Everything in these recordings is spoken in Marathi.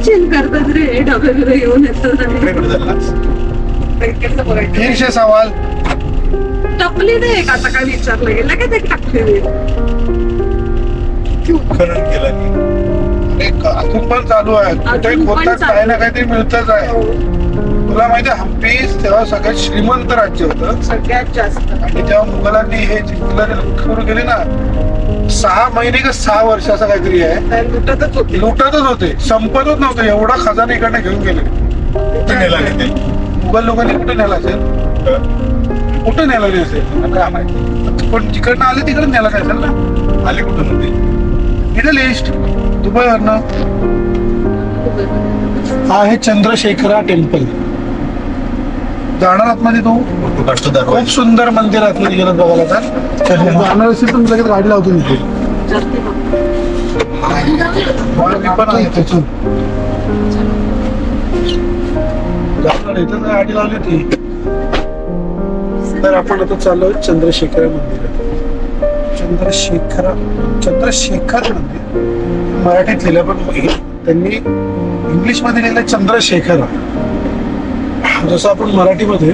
चिल करतात रे, डबे बिबे घेऊन येतात. फिर से सवाल. टपली दे एक, आता काय विचारलं गेलं काय ते टाकली दे. खनन केलं अजून पण चालू आहे. कुठे खोदतात काही ना काहीतरी मिळतच आहे. तुला माहिती आहे हम्पी तेव्हा सगळ्यात श्रीमंत राज्य होतं सगळ्यात जास्त. आणि जेव्हा मुघलांनी हे जिंकलं सुरू केले ना 6 महिने का 6 वर्ष असं काहीतरी आहे, लुटतच होते, संपतच नव्हतं. एवढा खजाना इकडनं घेऊन गेले. मुघल लोकांनी कुठे नेला असेल, कुठे नेला नाही असेल काय माहिती, पण जिकडनं आले तिकडे नेला काय असेल ना. आले कुठं नव्हते. मिडल ईस्ट, दुबईवरनं. हा आहे चंद्रशेखरा टेम्पल. जाणार आतमध्ये तू? खूप सुंदर मंदिर आतमध्ये गेलं बघायला. तर जाणार असेल तर लगेच गाडी लावतो तिथे. मी पण आहे त्याच्यात जाणार इथं गाडी लावली होती. तर आपण आता चाललो चंद्रशेखर मंदिरात. चंद्रशेखर मंदिर मराठीत लिहिलं, पण त्यांनी इंग्लिश मध्ये लिहिलं चंद्रशेखर. जसं आपण मराठीमध्ये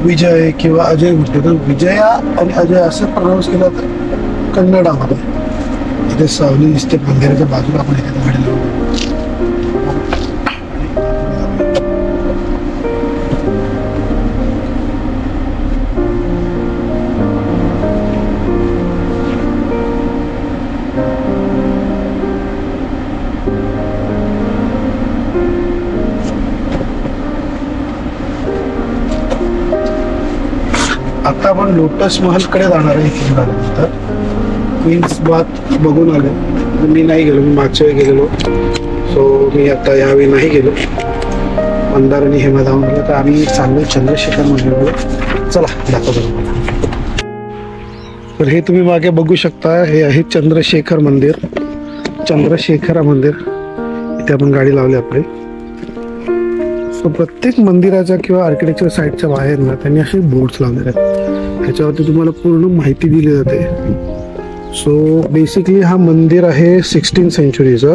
विजय किंवा अजय म्हटलं तर विजया आणि अजय असं प्रोनाऊन्स केलं तर कन्नडामध्ये. इथे सावली दिसते मंदिराच्या बाजूला. आपण इथे गाडी लावतो. आता आपण लोटस महल कडे जाणार आहे. इथे झाल्यानंतर क्वीन्स बाथ बघून आले. मी नाही गेलो, मी मागच्या वेळी गेलेलो. सो मी आता यावेळी नाही गेलो. मंदार आणि हेमा जाऊन गेलो. तर आम्ही चाललो चंद्रशेखर मंदिराकडे. चला दाखवतो. तर हे तुम्ही मागे बघू शकता, हे आहे चंद्रशेखर मंदिर. चंद्रशेखरा मंदिर. इथे आपण गाडी लावली आपली. सो प्रत्येक मंदिराच्या किंवा आर्किटेक्चर साईटच्या बाहेर ना त्यांनी असे बोर्ड्स लावलेले आहेत. ह्याच्यावरती तुम्हाला पूर्ण माहिती दिली जाते. सो बेसिकली हा मंदिर आहे 16th सेंचुरीचा.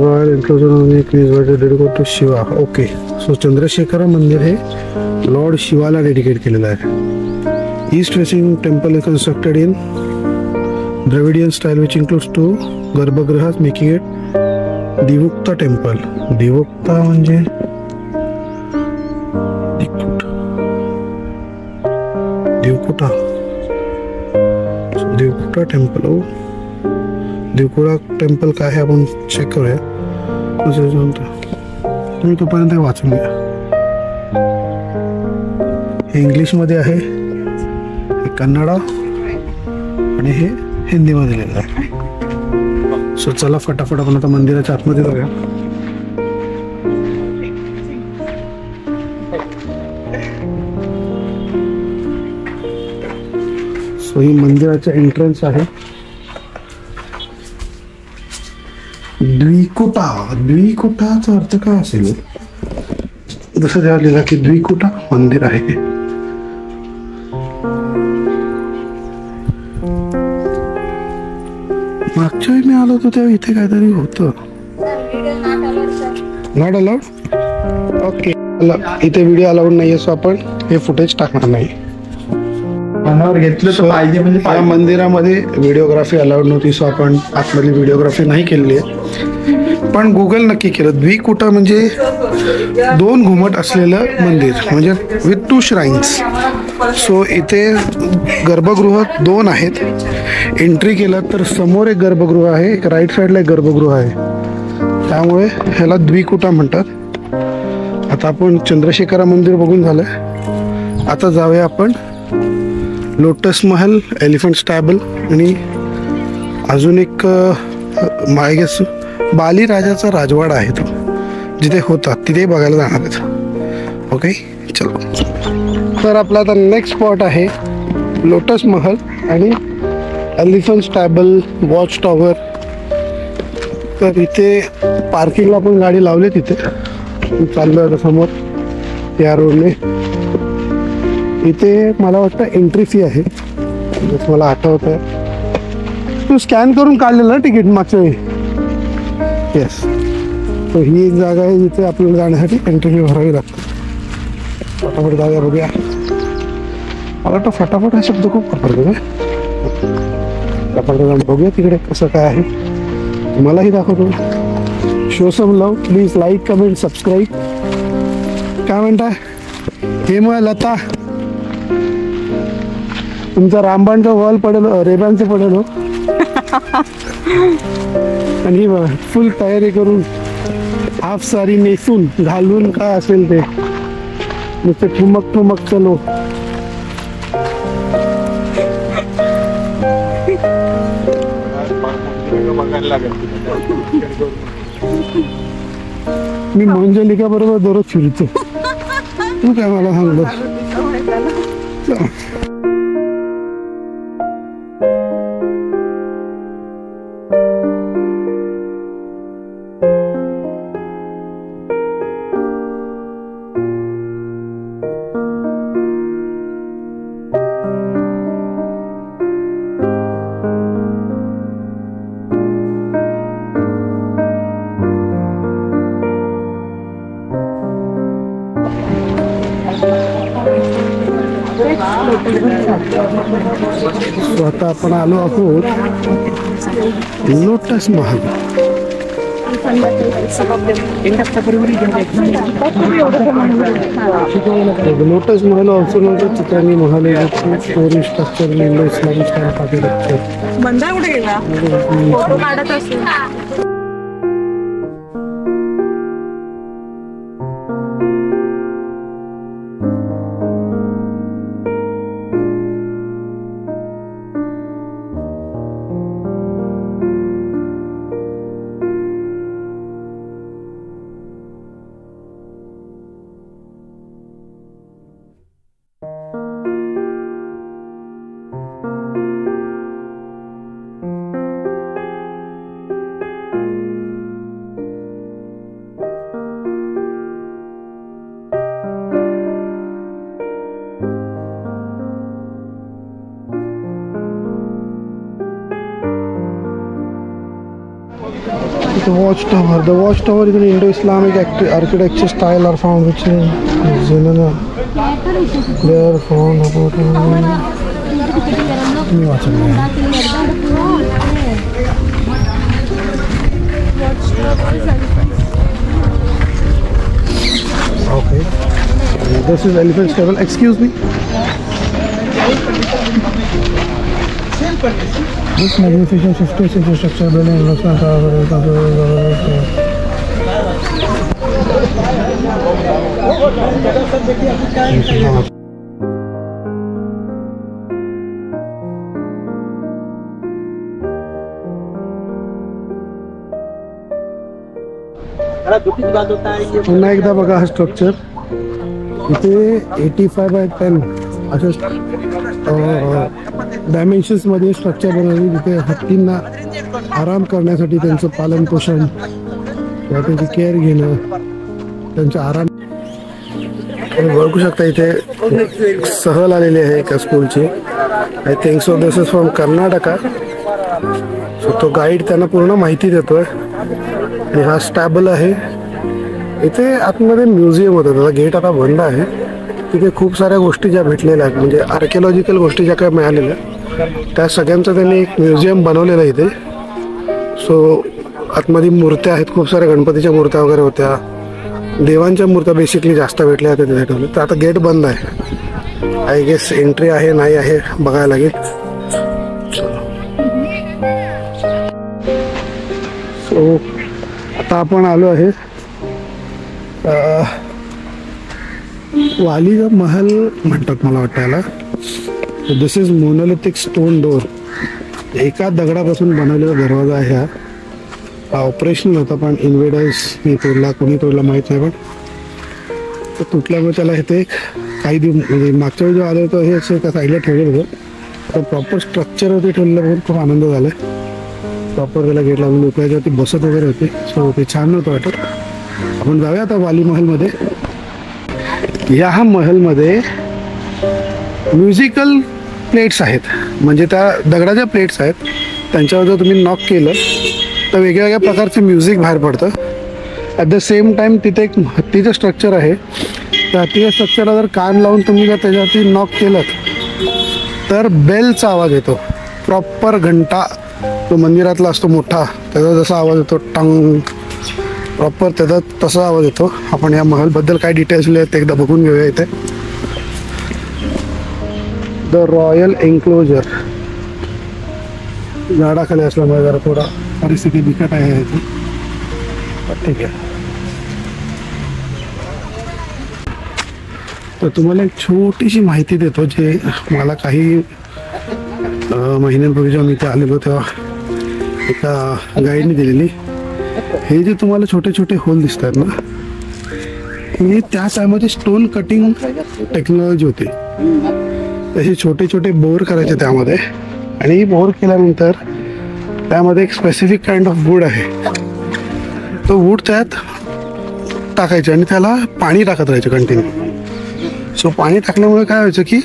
Royal enclosure dedicate to Shiva. Okay. So Chandrashekhar मंदिर हे लॉर्ड शिवाला डेडिकेट केलेलं आहे. East facing temple is constructed in Dravidian style which includes 2 गर्भगृहात making it Dvikuta temple. Dvikuta म्हणजे दिवकुटा. दिवकुटा टेम्पल. दिवकुटा टेम्पल काय आहे आपण चेक करूया. तुम्ही तोपर्यंत वाचून घ्या. हे इंग्लिश मध्ये आहे, हे कन्नडा आणि हे हिंदीमध्ये लिहिलं आहे. सो चला फटाफट आपण आता मंदिराच्या आतमध्ये जाऊया. सो ही मंदिराचा एंट्रन्स आहे. द्विकुटा. द्विकुटाचा अर्थ काय असेल? जसं जेव्हा लिहिला की द्विकुटा मंदिर आहे. मागच्या वेळी मी आलो होतो तेव्हा इथे काहीतरी होतं. Not allowed. ओके. इथे व्हिडिओ अलाउड नाहीये, सो आपण हे फुटेज टाकणार नाही. मनावर घेतलं तर पाहिजे म्हणजे या मंदिरामध्ये व्हिडिओग्राफी अलाउड नव्हती, सो आपण आतमधली व्हिडिओग्राफी नाही केलेली आहे. पण गुगल नक्की केलं. द्विकुटा म्हणजे 2 घुमट असलेलं मंदिर, म्हणजे विथ 2 श्राईन्स. सो इथे गर्भगृह 2 आहेत. एंट्री केलं तर समोर एक गर्भगृह आहे, एक राईट साईडला एक गर्भगृह आहे. त्यामुळे ह्याला द्विकुटा म्हणतात. आता आपण चंद्रशेखरा मंदिर बघून झालं. आता जाऊया आपण लोटस महल, एलिफंट स्टॅबल आणि अजून एक आय गेस बाली राजाचा राजवाडा आहे तो, जिथे होता तिथे बघायला जाणार आहेत. ओके चलो. तर आपला आता नेक्स्ट स्पॉट आहे लोटस महल आणि एलिफंट स्टॅबल, वॉच टॉवर. तर इथे पार्किंगला आपण गाडी लावली. तिथे चाललो आता समोर या रोडने. इथे मला वाटतं एंट्री फी आहे, जसं मला आठवत आहे. तू स्कॅन करून काढलेलं ना तिकीट मागच्या वेळी? येस. तर ही एक जागा आहे जिथे आपल्याला जाण्यासाठी एंट्री फी भरावी लागते. फटाफट जाऊया बघूया. मला वाटतं फटाफट हा शब्द खूप वापरतो काय. फटाफट जाऊन बघूया तिकडे कसं काय आहे. मलाही दाखवतो. Show some love. Please like comment subscribe. काय म्हणताय हेम लता. तुमचा रामबाणचा वॉल पडेल रेबांचं पडेल हो. आणि फुल तयारी करून हाफ सारी नेसून घालून काय असेल ते नुसते ठुमक ठुमक चलो. मी मंजलिका बरोबर दररोज फिरतो. तू काय मला सांगतो. आता आपण आलो आहोत lotus Mahal. Lotus Mahal also non the चित्रांनी महल आहे. Story structure Indo Islamic style architecture. बंदा कुठे गेला फोटो काढत असेल. The watchtower. The watchtower is an Indo-Islamic architecture style are found which is Zenana. They are found about. Okay. This is elephant stable. Excuse me. This magnificent 50th century structure building looks like पुन्हा एकदा बघा हा स्ट्रक्चर. इथे 85x10 अशा डायमेन्शन्स मध्ये स्ट्रक्चर बनवली. तिथे हत्तींना आराम करण्यासाठी त्यांचं पालन पोषण किंवा त्यांची केअर घेणं त्यांचा आराम. बघू शकता इथे सहल आलेली आहे एका स्कूलची. I think so this is from Karnataka. So तो गाईड त्यांना पूर्ण माहिती देतोय. आणि हा स्टॅबल आहे. इथे आतमध्ये म्युझियम होतं. त्याचा गेट आता बंद आहे. तिथे खूप साऱ्या गोष्टी ज्या भेटलेल्या आहेत म्हणजे आर्किओलॉजिकल गोष्टी ज्या काय मिळालेल्या त्या सगळ्यांचं त्यांनी एक म्युझियम बनवलेलं आहे इथे. सो आतमध्ये मूर्त्या आहेत. खूप साऱ्या गणपतीच्या मूर्त्या वगैरे होत्या. देवांच्या मूर्त्या बेसिकली जास्त भेटल्या होत्या तिथे ठेवल्या. तर आता गेट बंद आहे. आय गेस एंट्री आहे नाही आहे बघायला लागेल. सो आता आपण आलो आहे वालीचा महल म्हणतात मला वाटतं याला. दिस इज मोनोलिथिक स्टोन डोर. एका दगडापासून बनवलेला दरवाजा आहे हा. ऑपरेशनल होता पण इन्व्हेडर्सनी तोडला. कोणी तोडला माहीत नाही पण तो तुटल्यामुळे त्याला इथे काही दिवस म्हणजे मागच्या वेळी जो आलं होतं हे असं एका साईडला ठेवलं होतं. तर प्रॉपर स्ट्रक्चरवरती ठेवलेलं बघून खूप आनंद झाला. प्रॉपर त्याला गेट लावून लोक याच्यावरती बसत वगैरे होते. सो ते छान नव्हतं वाटत. आपण जाऊया आता वाली महलमध्ये. या महलमध्ये म्युझिकल प्लेट्स आहेत म्हणजे त्या दगडाच्या प्लेट्स आहेत. त्यांच्यावर जर तुम्ही नॉक केलं तर वेगळ्या प्रकारचे म्युझिक बाहेर पडतं. ॲट द सेम टाईम तिथे एक हत्तीचं स्ट्रक्चर आहे. त्या हत्तीच्या स्ट्रक्चरला जर कान लावून तुम्ही जर त्याच्यावरती नॉक केलं तर बेलचा आवाज येतो. प्रॉपर घंटा तो मंदिरातला असतो मोठा, त्याचा जसा आवाज येतो टंग, प्रॉपर त्याचा तसा आवाज येतो. आपण या महलबद्दल काय डिटेल्स लिहिले ते एकदा बघून घेऊया. इथे द रॉयल एन्क्लोजर, झाडाखाली असल्यामुळे जरा थोडा परिस्थिती बिकट आहे याची, ठीक आहे. तर तुम्हाला एक छोटीशी माहिती देतो जे मला काही महिन्यांपूर्वी जेव्हा मी इथे आलेलो तेव्हा एका गाईडने दिलेली. हे जे तुम्हाला छोटे छोटे होल दिसतात ना, हे त्या टायमाची स्टोन कटिंग टेक्नॉलॉजी होती. तसे छोटे छोटे बोर करायचे त्यामध्ये, आणि बोर केल्यानंतर त्यामध्ये एक स्पेसिफिक काइंड ऑफ वूड आहे, तो वूड त्यात टाकायचे आणि त्याला पाणी टाकत राहायचं कंटिन्यू. सो पाणी टाकल्यामुळे काय व्हायचं की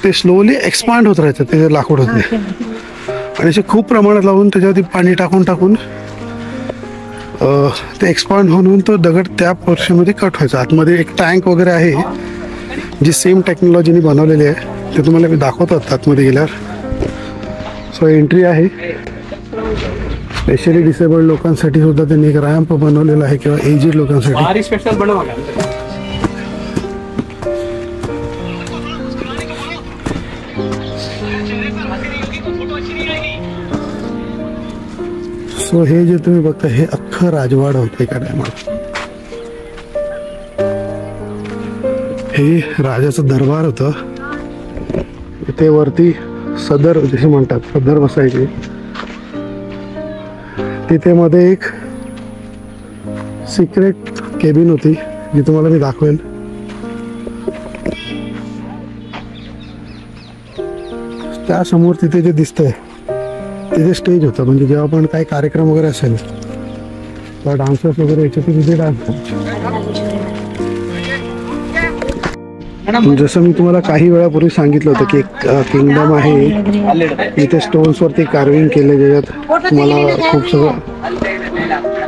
ते स्लोली एक्सपांड होत राहायचं, ते लाकूड होते. आणि असे खूप प्रमाणात लावून त्याच्यावरती पाणी टाकून टाकून ते एक्सपांड होऊन तो दगड त्या पोर्शनमध्ये कट व्हायचा. आतमध्ये एक टँक वगैरे आहे जी सेम टेक्नॉलॉजीने बनवलेली आहे, ते तुम्हाला मी दाखवतो आतमध्ये गेल्यावर. सो एंट्री आहे. स्पेशली डिसेबल्ड लोकांसाठी सुद्धा त्यांनी एक रॅम्प बनवलेला आहे किंवा एजेड लोकांसाठी. सो हे जे तुम्ही बघता हे अख्खं राजवाड होतं एका टायमाला. हे राजाचं दरबार होतं. इथे वरती सदर जसे म्हणतात, सदर बसायचे. तिथे मध्ये एक सिक्रेट केबिन होती जी तुम्हाला मी दाखवेल. त्या समोर तिथे जे दिसतंय तिथे स्टेज होतं, म्हणजे जेव्हा पण काही कार्यक्रम वगैरे असेल तेव्हा डान्सर्स वगैरे यायचे ते तिथे डान्स करायचे. जसं मी तुम्हाला काही वेळापूर्वी सांगितलं होतं की एक किंगडम आहे, इथे स्टोन्सवरती कार्विंग केले, ज्याच्यात तुम्हाला खूप सगळं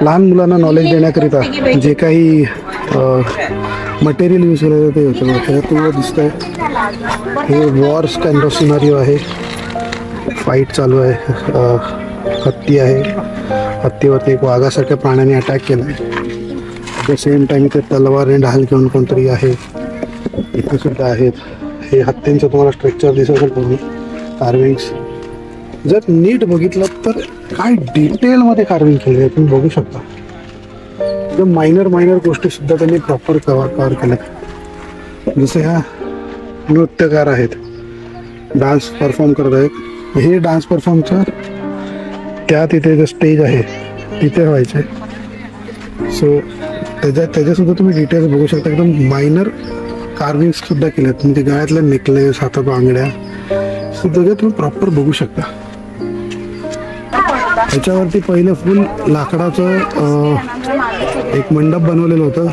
लहान मुलांना नॉलेज देण्याकरिता जे काही मटेरियल यूज केलं ते होतं. त्याच्यात तुम्हाला दिसतंय हे वॉर्स काइंड ऑफ सिनारिओ आहे. फाईट चालू आहे, हत्ती आहे, हत्तीवरती एक वाघासारख्या प्राण्याने अटॅक केला आहे. ॲट द सेम टाईम इथे तलवार आणि ढाल घेऊन कोणतरी आहे, इथे सुद्धा आहेत. हे हत्तींचं तुम्हाला स्ट्रक्चर दिसत असेल पूर्ण कार्विंग्स. जर नीट बघितलं तर काय डिटेलमध्ये कार्विंग केलं आहे तुम्ही बघू शकता. एकदम मायनर गोष्टी सुद्धा त्यांनी प्रॉपर कव्हर केल्यात. जसं ह्या नृत्यकार आहेत, डान्स परफॉर्म करत आहेत. हे डान्स परफॉर्मचं त्या तिथे जे स्टेज आहे तिथे व्हायचे. सो त्याच्यासुद्धा तुम्ही डिटेल्स बघू शकता. एकदम मायनर कार्विंग्स सुद्धा केल्यात, म्हणजे गळ्यातल्या नेकलेस, हातात बांगड्या सुद्धा तुम्ही प्रॉपर बघू शकता. ह्याच्यावरती पहिलं फुल लाकडाचं एक मंडप बनवलेलं होतं,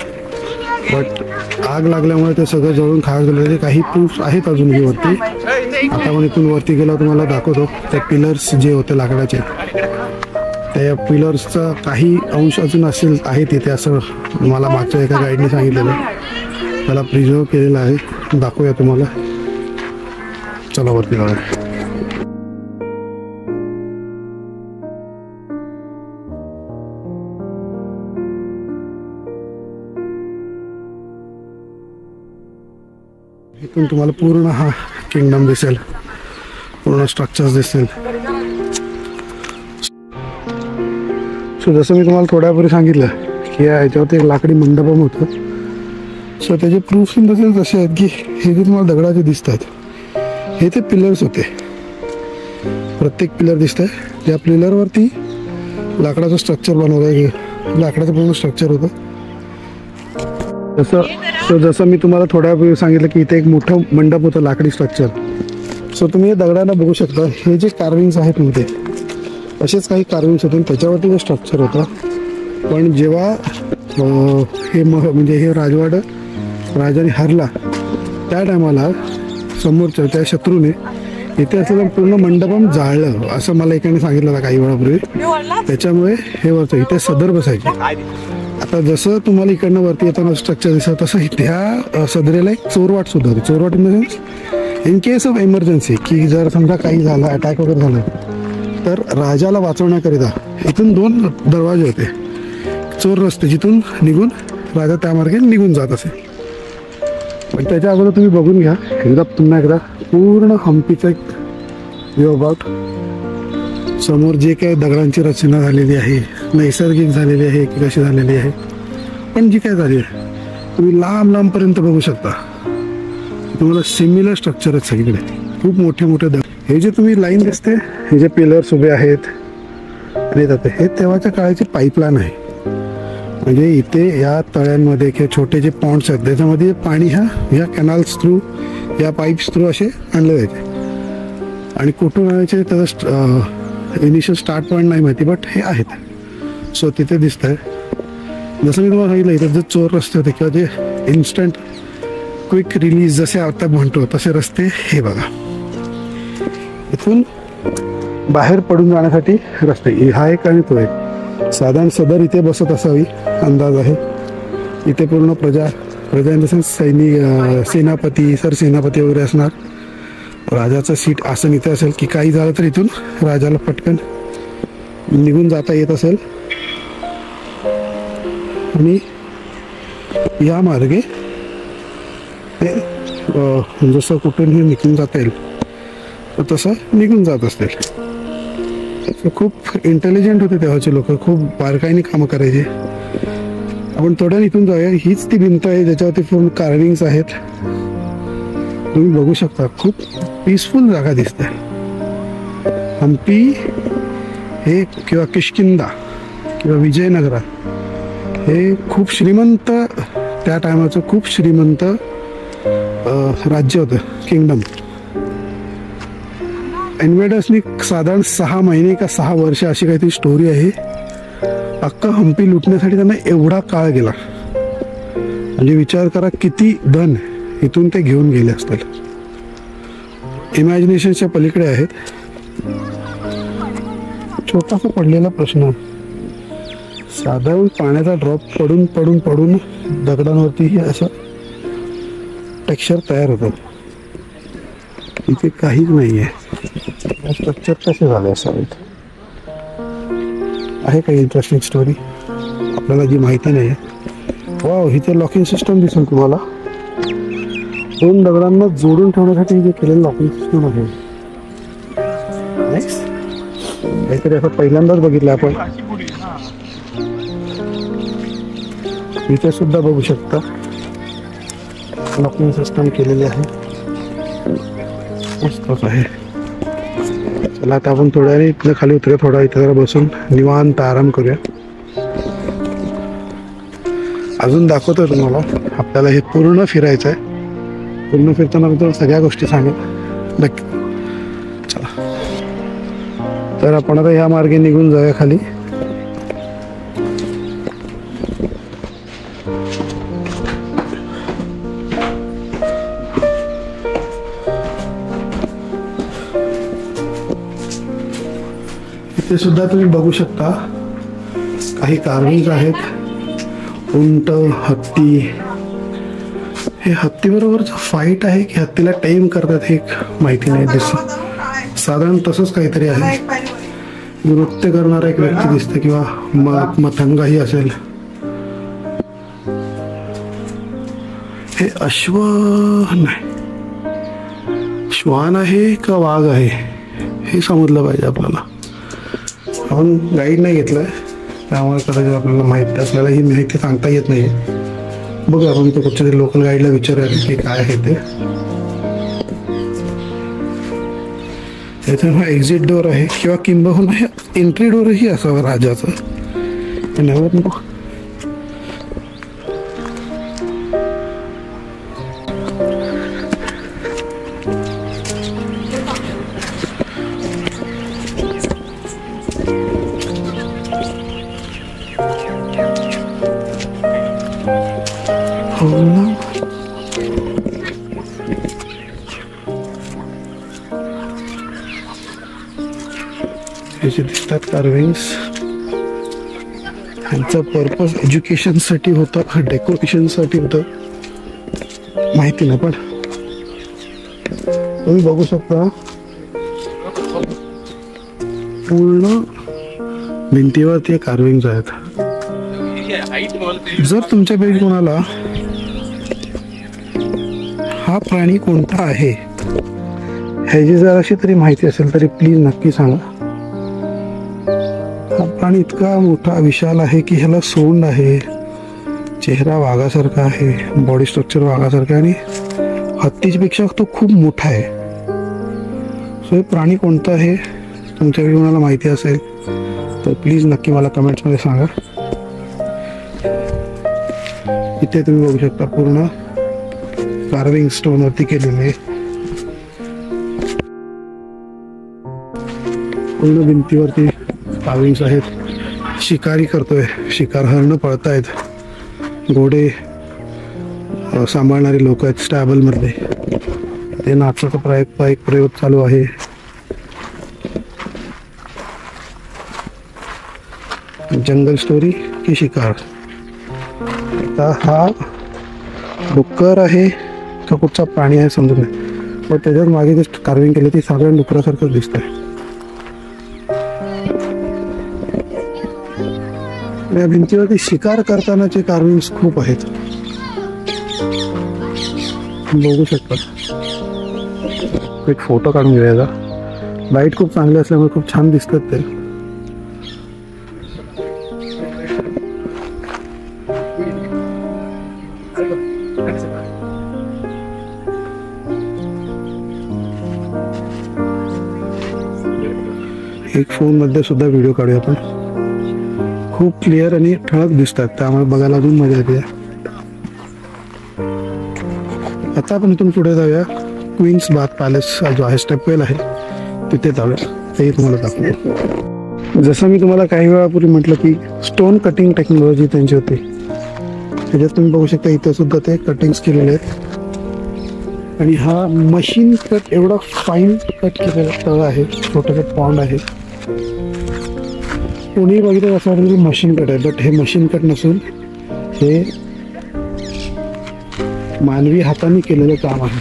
बट आग लागल्यामुळे ते सगळं जळून खाक झालेले. काही प्रूफ्स आहेत अजूनही वरती. आता पण इथून वरती गेला तुम्हाला दाखवतो. ते पिलर्स जे होते लाकडाचे, त्या पिलर्सचा काही अंश अजून असेल आहे तिथे, असं मला मागच्या एका गाईडने सांगितलेलं. त्याला प्रिझर्व केलेलं आहे, दाखवूया तुम्हाला. चला वरती जाऊया. इथून तुम्हाला पूर्ण हा किंगडम दिसेल, पूर्ण स्ट्रक्चर्स दिसतील. सो जसं मी तुम्हाला थोड्यापूर्वी सांगितलं की याच्यावरती एक लाकडी मंडपम होतं. सो त्याचे प्रूफ तसेच असे आहेत की हे जे तुम्हाला दगडाचे दिसत आहेत हे ते पिलर्स होते. प्रत्येक पिलर दिसत आहे, त्या पिलरवरती लाकडाचं स्ट्रक्चर बनवलं आहे, लाकडाचं पूर्ण स्ट्रक्चर होतं. जसं मी तुम्हाला थोड्या वेळ सांगितलं की इथे एक मोठं मंडप होतं, लाकडी स्ट्रक्चर. सो तुम्ही हे दगडाला बघू शकता. हे जे कार्विंग्स आहेत मध्ये असेच काही कार्विंग्स होते, त्याच्यावरती जे स्ट्रक्चर होतं. पण जेव्हा हे म्हणजे हे राजवाड राजाने हरला त्या टायमाला समोरच्या त्या शत्रूने इथे असलेलं पूर्ण मंडपम जाळलं असं मला एकाने सांगितलं होतं काही वेळापूर्वी. त्याच्यामुळे हे वरचं इथे सदर बसायचे. आता जसं तुम्हाला इकडनं वरती येताना स्ट्रक्चर दिसत तसं ह्या सदरेला एक चोरवाट सुद्धा होती. चोरवाट in the sense in case of emergency, की जर समजा काही झालं, अटॅक वगैरे झालं, तर राजाला वाचवण्याकरिता इथून 2 दरवाजे होते, चोर रस्ते, जिथून निघून राजा त्या मार्गे निघून जात असे. पण त्याच्या अगोदर तुम्ही बघून घ्या पुन्हा एकदा पूर्ण हम्पीचं एक व्ह्यू अबाउट. समोर जे काही दगडांची रचना झालेली आहे, नैसर्गिक झालेली आहे की कशी झालेली आहे, पण जी काय झाली आहे तुम्ही लांब लांबपर्यंत बघू शकता. तुम्हाला सिमिलर स्ट्रक्चर आहेत सगळीकडे, खूप मोठे मोठे दगड. हे जे तुम्ही लाईन दिसते, हे जे पिलर्स उभे आहेत आणि हे तेव्हाच्या काळाची पाईपलाईन आहे. म्हणजे इथे या तळ्यांमध्ये किंवा छोटे जे पॉन्ड्स आहेत त्याच्यामध्ये पाणी ह्या कॅनल्स थ्रू, या पाईप्स थ्रू असे आणले जायचे. आणि कुठून आणायचे त्याचा इनिशियल स्टार्ट पॉईंट नाही माहिती, बट हे आहेत. सो तिथे दिसत आहे. जसं मी तुम्हाला सांगितलं, इथे जे चोर रस्ते होते किंवा जे इन्स्टंट क्विक रिलीज जसे आता म्हणतो तसे रस्ते हे बघा. इथून बाहेर पडून जाण्यासाठी रस्ते हा एक आणि तो एक. साधारण सदर इथे बसत असावी अंदाज आहे. इथे पूर्ण प्रजा इन द सेन्स सेनापती, सरसेनापती वगैरे असणार. राजाचं सीट आसन इथे असेल की काही झालं तर इथून राजाला पटकन निघून जाता येत असेल. आणि या मार्गे ते जसं कुठूनही निघून जाता येईल तर तसं निघून जात असतील. खूप इंटेलिजंट होते तेव्हाचे लोक, खूप बारकाईने कामं करायचे. आपण थोड्या इथून जाऊया. हीच ती भिंत आहे ज्याच्यावरती पूर्ण कार्विंग्स आहेत. तुम्ही बघू शकता, खूप पीसफुल जागा दिसते. हम्पी हे किंवा किष्किंधा किंवा विजयनगरा हे खूप श्रीमंत, त्या टायमाचं खूप श्रीमंत राज्य होतं, किंगडम. इन्व्हेडर्सनी साधारण 6 महिने का 6 वर्ष अशी काहीतरी स्टोरी आहे. अख्खा हम्पी लुटण्यासाठी त्यांना एवढा काळ गेला. म्हणजे विचार करा किती धन इथून ते घेऊन गेले असतील. इमॅजिनेशनच्या पलीकडे आहेत. छोटासा पडलेला प्रश्न, साधारण पाण्याचा ड्रॉप पडून पडून पडून दगडांवरतीही असं टेक्स्चर तयार होतं. इथे काहीच नाही आहे. स्ट्रक्चर कसे झाले असावेत, आहे काही इंटरेस्टिंग स्टोरी आपल्याला जी माहिती नाही आहे. वाव, इथे लॉकिंग सिस्टम दिसेल तुम्हाला. 2 दगडांना जोडून ठेवण्यासाठी जे केलेलं लॉकिंग सिस्टम आहे. काहीतरी असं पहिल्यांदाच बघितलं आपण. इथे सुद्धा बघू शकता लॉकिंग सिस्टम केलेली आहे. मस्तच आहे. चला आता आपण थोड्या वेळी इथलं खाली उतरूया, थोडा इथे जरा बसून निवांत आराम करूया. अजून दाखवतोय तुम्हाला. आपल्याला हे पूर्ण फिरायचं आहे. पूर्ण फिरताना मी सगळ्या गोष्टी सांगेन नक्की. चला तर आपण आता या मार्गे निघून जाऊया खाली. इथे सुद्धा तुम्ही बघू शकता काही कार्विंग आहेत. उंट, हत्ती. हे हत्तीबरोबरच फाईट आहे की हत्तीला टेम करतात हे माहिती नाही. दिसत साधारण तसंच काहीतरी आहे. नृत्य करणारा एक व्यक्ती दिसते किंवा मतंगाही असेल. हे अश्व नाही, श्वान आहे का वाघ आहे हे समजलं पाहिजे आपल्याला. आपण गाईड नाही घेतलाय त्यामुळे कदाचित आपल्याला माहिती असल्याला ही माहिती सांगता येत नाही. बघा आपण तो कुठच्या तरी लोकल गाईडला विचारूया की काय आहे ते. इथे हा एक्झिट डोअर आहे किंवा किंबहुना हे एंट्री डोअरही असावं राजाचं. नको याचे दिसतात कार्विंग्स. ह्यांचा पर्पज एज्युकेशनसाठी होता का डेकोरेशनसाठी होतं माहिती नाही, पण तुम्ही बघू शकता पूर्ण भिंतीवरती कार्विंग्स आहेत. जर तुमच्यापैकी कोणाला हा प्राणी कोणता आहे ह्याची जराशी तरी माहिती असेल तरी प्लीज नक्की सांगा. हा प्राणी इतका मोठा विशाल आहे की ह्याला सोंड आहे, चेहरा वाघासारखा आहे, बॉडी स्ट्रक्चर वाघासारखं आहे आणि हत्तीच्या पेक्षा तो खूप मोठा आहे. सो हे प्राणी कोणता आहे तुमच्याकडे कोणाला माहिती असेल तर प्लीज नक्की मला कमेंट्समध्ये सांगा. इथे तुम्ही बघू शकता पूर्ण कार्विंग स्टोनवरती केलेले, पूर्ण भिंतीवरती कार्विंग्स आहेत. शिकारी करतोय, शिकार हरणं पळतायत, घोडे सांभाळणारे लोक आहेत स्टॅबलमधले, ते नाचाचा एक प्रयोग चालू आहे. जंगल स्टोरी की शिकार. आता हा डुक्कर आहे का कुठचा प्राणी आहे समजत नाही, पण त्याच्यात मागे जे कार्विंग केले ती साधारण डुकरासारखंच दिसत आहे. या भिंतीवरती शिकार करतानाचे कार्विंग्स खूप आहेत, बघू शकता. एक फोटो काढून घ्यायचा. लाईट खूप चांगले असल्यामुळे खूप छान दिसतात ते. एक फोन मध्ये सुद्धा व्हिडिओ काढूया आपण. खूप क्लिअर आणि ठळक दिसतात, त्यामुळे बघायला अजून मजा येते. आता आपण इथून पुढे जाऊया. क्वीन्स बाथ पॅलेस जो आहे स्टेपवेल आहे तिथे जाऊया, तेही तुम्हाला दाखवतो. जसं मी तुम्हाला काही वेळापूर्वी म्हटलं की स्टोन कटिंग टेक्नॉलॉजी त्यांची होती, त्याच्यात तुम्ही बघू शकता इथे सुद्धा ते कटिंग्स केलेले आहेत. आणि हा मशीन कट, एवढा फाईन कट केलेला तळ आहे, छोटंसं पॉन्ड आहे. कोणी बघितलं असं वाटतं की मशीन कट आहे, बट हे मशीन कट नसून हे मानवी हाताने केलेलं काम आहे.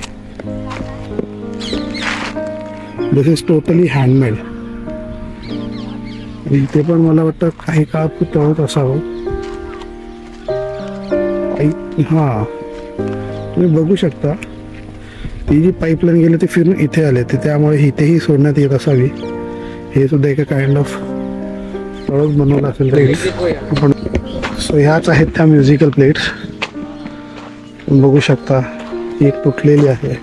दिस इज टोटली हँडमेड. इथे पण मला वाटतं काही काळ तळत असावं. हा तुम्ही बघू शकता ती जी पाईपलाईन गेली ती फिरून इथे आले ते, त्यामुळे इथेही सोडण्यात येत असावी. हे सुद्धा एका काइंड ऑफ तळच बनवलं असेल पण. सो ह्याच आहेत त्या म्युझिकल प्लेट्स. बघू शकता एक तुटलेली आहे,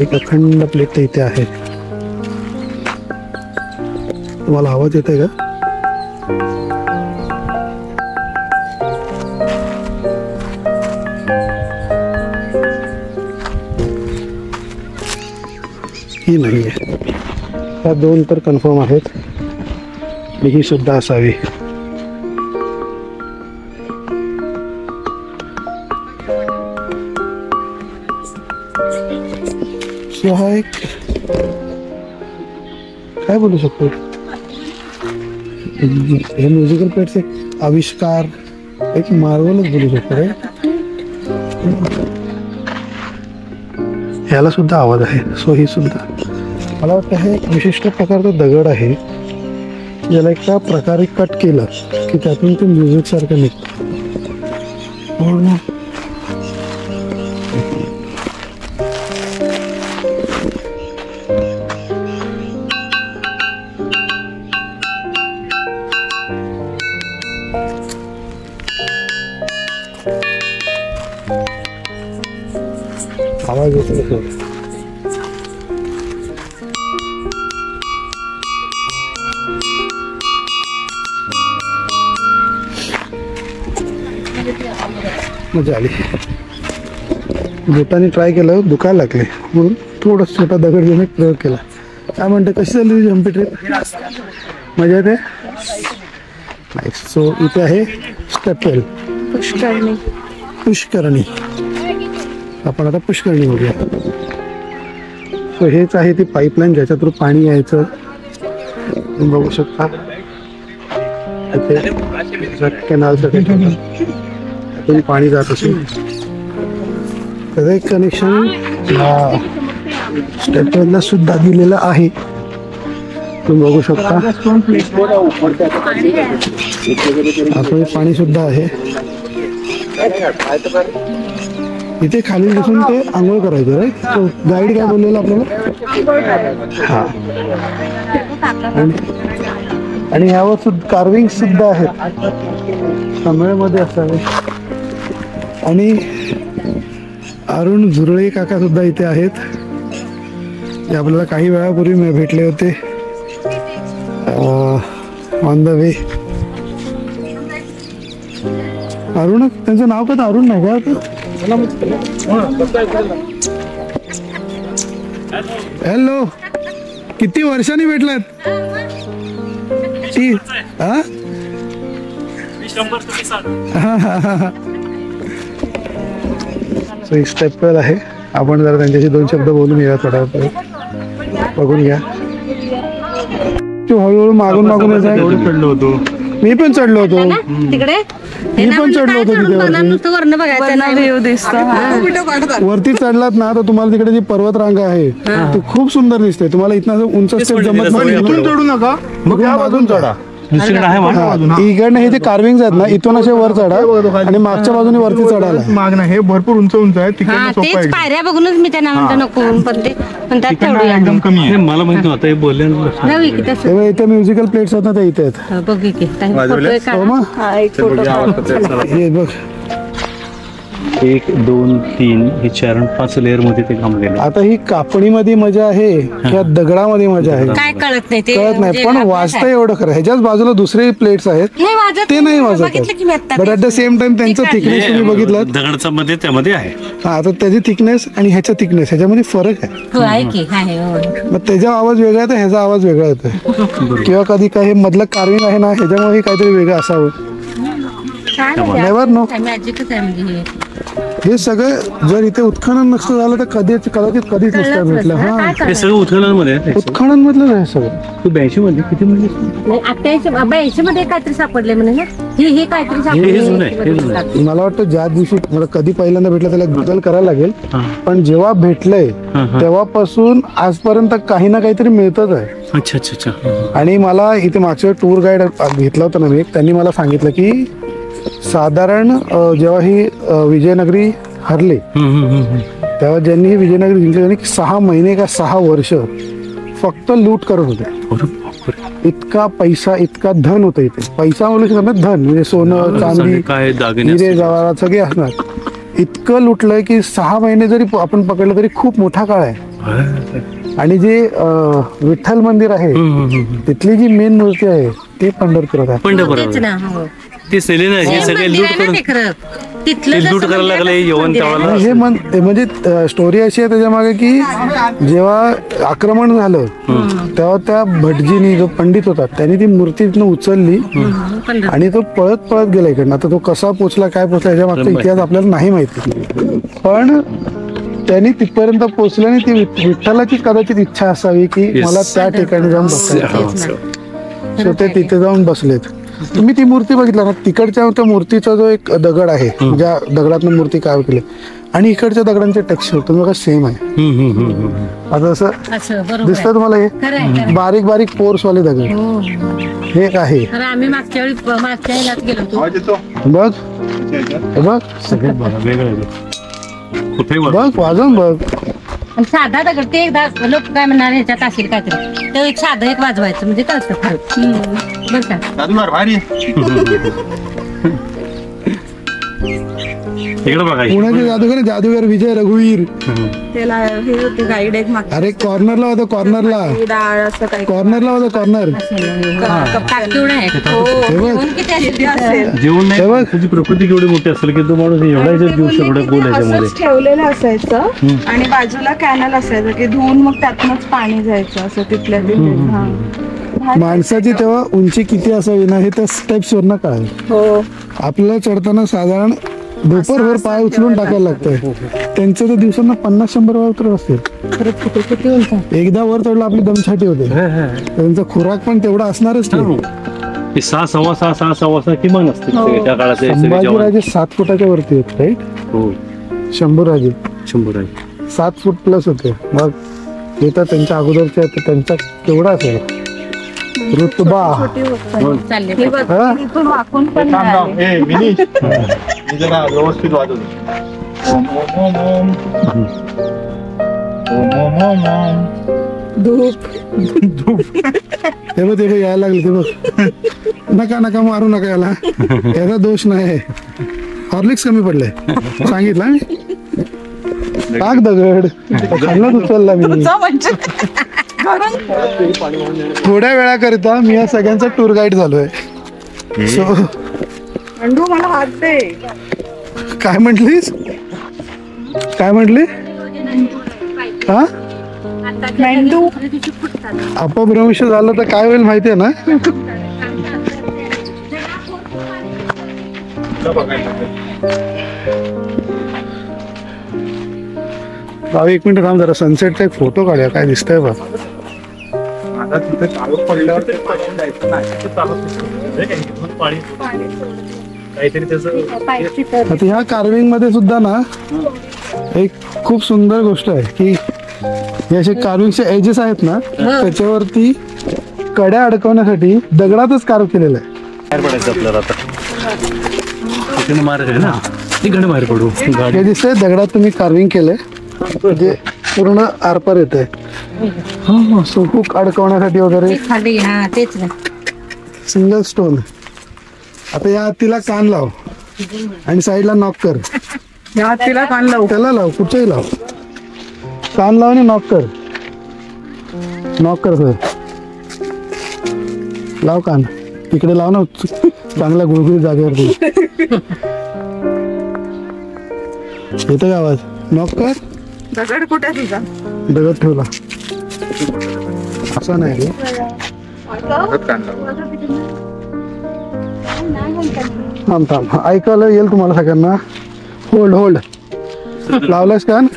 एक अखंड प्लेट तर इथे आहे. तुम्हाला आवाज येत आहे का? ही नाही आहे. त्या दोन तर कन्फर्म आहेत, ही सुद्धा असावी. सो हा एक काय बोलू शकतो, हे म्युझिकल प्लेट्स एक आविष्कार, एक मार्वलच बोलू शकतो रे. ह्याला सुद्धा आवाज आहे. सो ही सुद्धा मला वाटतं हे एक विशिष्ट प्रकारचा दगड आहे ज्याला एका प्रकारे कट केलं की त्यातून ते म्युझिक सारखं निघतं. आवाज येतो. मजा आली. बोटाने ट्राय केलं, दुखायला लागले म्हणून थोडं छोटा दगड घेऊन एक प्रयोग केला. काय म्हणते, कशी झाली तुझी हम्पी ट्रिप? मजा येते. नाईस. सो इथे आहे स्टेपवेल, पुष्करणी. आपण आता पुष्करणी बघूया. सो हेच आहे ती पाईपलाईन ज्याच्या थ्रू पाणी यायचं. तुम्ही बघू शकता इथे कॅनलसाठी त्यातून पाणी जात असेल. त्याचं एक कनेक्शन स्टेपवेलला सुद्धा दिलेलं आहे. तुम्ही बघू शकता आतमध्ये पाणी सुद्धा आहे. इथे खाली बसून ते आंघोळ करायचं राईट. गाईड काय बोललेलं आपल्याला? हा. आणि ह्यावर सुद्धा कार्विंग सुद्धा आहेत कमळमध्ये असावे. आणि अरुण झुरळे काका सुद्धा इथे आहेत जे आपल्याला काही वेळापूर्वी भेटले होते ऑन द वे. अरुण त्यांचं नाव का अरुण नाही का? हॅलो, किती वर्षांनी भेटलात? स्टेपवेल आहे. आपण जरा त्यांच्याशी दोन शब्द बोलून घ्या. थोडा बघून घ्या. तू हळूहळू मागून मागून चढलो होतो. मी पण चढलो होतो. तिकडे मी पण चढलो होतो तिथे वर्ण बघायचं. वरती चढलात ना तर तुम्हाला तिकडे जी पर्वत रांग आहे ती खूप सुंदर दिसते. तुम्हाला इथनं उंच स्टेप जमत नाही. इथून चढू नका, मग या बाजून चढा. इकडनं हे जे कार्विंग आहेत ना इथून असे वर चढा आणि मागच्या बाजूने वरती चढायला. मागणं हे भरपूर उंच उंच आहे. तिकडनं सोपं तेच आहे. पायऱ्या बघूनच मी त्यांना म्हणतो नको पण ते म्हणतात तिकडनं तेवढी एकदम कमी आहे. मला माहिती नव्हतं हे बोलले. जाऊ की तसं तेव्हा इथे म्युझिकल प्लेट्स आहेत ना ते इथे आहेत. बघू की हो मग. हे बघ 1 2 3 हे 4 आणि 5 लेअर मध्ये ते काम केलं. आता ही कापणीमध्ये मजा आहे किंवा दगडामध्ये मजा आहे काय कळत नाही ते कळत नाही. पण वाजता एवढं खरं. ह्याच्याच बाजूला दुसरे प्लेट्स आहेत नाही वाजत ते नाही वाजत. बघितलं की मी आता but at the same time त्यांचं थिकनेस तुम्ही बघितलं. दगडचा मध्ये त्यामध्ये आहे. हा तर त्याची थिकनेस आणि ह्याच्या थिकनेस ह्याच्यामध्ये फरक आहे. हो आहे की आहे हो. मग त्याचा आवाज वेगळा येतो ह्याचा आवाज वेगळा येतोय. किंवा कधी काही मधलं कार्विंग आहे ना ह्याच्यामुळे काहीतरी वेगळं असावं. Never know. मॅजिकच आहे म्हणजे हे सगळं जर इथे उत्खनन नसतं झालं तर कदाचित कधीच नसतं भेटलं. हा हे सगळं उत्खननामध्ये आहे. उत्खनन मधलं आहे सगळं. तू 82 मध्ये किती म्हणजे? नाही 88 मध्ये काहीतरी सापडले म्हणे ना. हे काहीतरी हे जुनं आहे, हे जुनं सापडले. मला वाटतं ज्या दिवशी मला कधी पहिल्यांदा भेटलं त्याला गुगल करायला लागेल. पण जेव्हा भेटलंय तेव्हापासून आजपर्यंत काही ना काहीतरी मिळतच आहे. अच्छा अच्छा अच्छा. आणि मला इथे मागच्या टूर गाईड घेतला होता ना मी, त्यांनी मला सांगितलं की साधारण जेव्हा ही विजयनगरी हरली तेव्हा ज्यांनी ही विजयनगरी जिंकली त्यांनी 6 महिने का 6 वर्ष फक्त लूट करत होते. इतका पैसा इतका धन होतं इथे. पैसा म्हणू शकत नाही, धन म्हणजे सोनं चांदी काय दागिने हिरे जवाहरात सगळे असणार. इतकं लुटलंय की 6 महिने जरी आपण पकडलं तरी खूप मोठा काळ आहे. आणि जे विठ्ठल मंदिर आहे तिथली जी मेन मूर्ती आहे ती पंढरपुरात आहे. तेच ना हो. ते सेलिना हे सगळे लूट करून तिथलं लूट करायला लागले यवन त्यावेळेला. हे म्हणजे स्टोरी अशी आहे त्याच्या मागे की जेव्हा आक्रमण झालं तेव्हा त्या भटजीनी जो पंडित होता त्यांनी ती मूर्ती तिथनं उचलली आणि तो पळत पळत गेला इकडनं. आता तो कसा पोचला काय पोचला याच्या मागचा इतिहास आपल्याला नाही माहिती. पण त्यांनी तिथपर्यंत पोहोचलं आणि ती विठ्ठलाची कदाचित इच्छा असावी की मला त्या ठिकाणी जाऊन बसायचं. सो ते तिथे जाऊन बसलेत. तुम्ही ती मूर्ती बघितला ना तिकडच्या त्या मूर्तीचा जो एक दगड आहे ज्या दगडातनं मूर्ती काय केली आणि इकडच्या दगडांचे टेक्स्चर तुम्ही बघा सेम आहे. आता असं दिसतं तुम्हाला हे बारीक बारीक पोर्स वाले दगड हे आहे. आम्ही मागच्या वेळेस गेलो होतो. बघ बघ सगळे वेगळे कुठे बघ वाजवून बघ. आणि साधा दगड ते एकदा लोक काय म्हणणार ह्याच्यात असेल काहीतरी ते एक साधं एक वाजवायचं म्हणजे कळतं खरं. बरं का जादूगार भारी. इकडे बघा. पुण्याचे जादूगर जादूगर विजय रघुवीर. त्याला हे होते गाईड एक मागं अरे कॉर्नरला होतं कॉर्नरला डाळ असं काही कॉर्नरला होतं कॉर्नर. केवढं आहे हे बघ किती असेल? जेवण हे नाही बघ. त्याची प्रकृती केवढी मोठी असेल की तो माणूस एवढा याच्यात घेऊ शकतो एवढ्या गोल याच्यामध्ये. असंच ठेवलेलं असायचं आणि बाजूला कॅनल असायचं की धुवून मग त्यातनंच पाणी जायचं असं तिथल्या तिथे. हा माणसाची तेव्हा उंची किती असावी ना हे त्या स्टेप्स वरनं कळालं. हो आपल्याला चढताना साधारण दुपारभर पाय उचलून टाकायला लागतंय. त्यांचं तर दिवसांना 50-100 वेळा उतरत असतील. खरंच कुठे किती उंच आहे. एकदा वर चढलं आपली दमछाटी होते. त्यांचा खुराक पण तेवढा असणारच नाही. ते 6.6 किमान असते सगळे त्या काळाचे सगळे जवान. संभाजीराजे 7 फुटाच्या वरती आहेत राईट. हो शंभूराजे 100 आहे. 7 फूट प्लस होते. मग हे तर त्यांच्या अगोदरचे आहेत, तर त्यांचा केवढा असेल रुतबा. चालले हे बघ, हा? इथून वाकून पण थांब नाही थांब. आले. ए मिनी मी जरा व्यवस्थित वाजवतो. ओम ओम ओम ओम. ओम ओम ओम ओम. ते बघ यायला लागले. ते बघ नका मारू नका याला. याचा दोष नाही. हॉर्लिक्स कमी पडले सांगितलं मी. टाक दगड खाल्लाच उचलला मी. म्हणजे थोड्या वेळाकरिता मी या सगळ्यांचा टूर गाईड झालोय. सो अंडू मला हात दे. काय म्हटलीस? काय म्हटली? हा मेंदू अपभ्रंश झालं तर काय होईल माहितीये ना? भाऊ 1 मिनिट थांब जरा. सनसेटचा एक फोटो काढूया. काय दिसतंय बघ. आता तिथे चालत पडल्यावर ते पाणी जायचं नाही. ते चालत नाही. पाणी काहीतरी त्याचं आता ह्या कार्विंग मध्ये सुद्धा ना एक खूप सुंदर गोष्ट आहे की हे असे कार्विंगचे एजेस आहेत ना, त्याच्यावरती कड्या अडकवण्यासाठी दगडातच कार्व केलेलं आहे. बाहेर पडायचं आपल्याला आता. तिथे मार्ग आहे ना, तिकडे बाहेर पडू. गाडी हे दिसतंय दगडात तुम्ही कार्विंग केलंय, म्हणजे पूर्ण आरपार येत आहे. हुक अडकवण्यासाठी वगैरे ते खाली हा तेच ना. Single stone. आता या हत्तीला कान लाव आणि साईडला नॉक कर. या तिला कान लावू. त्याला लाव, कुठच्याही लाव. कान लाव आणि नॉक कर. नॉक कर सर. लाव कान. तिकडे लाव ना चांगल्या गुळगुळीत जागेवरती. येतो का आवाज? नॉक कर. दगड कुठे तुझा? दगड ठेवला. असा नाही रे. थांब. ऐकायला येईल तुम्हाला सगळ्यांना. होल्ड. लावलास कान?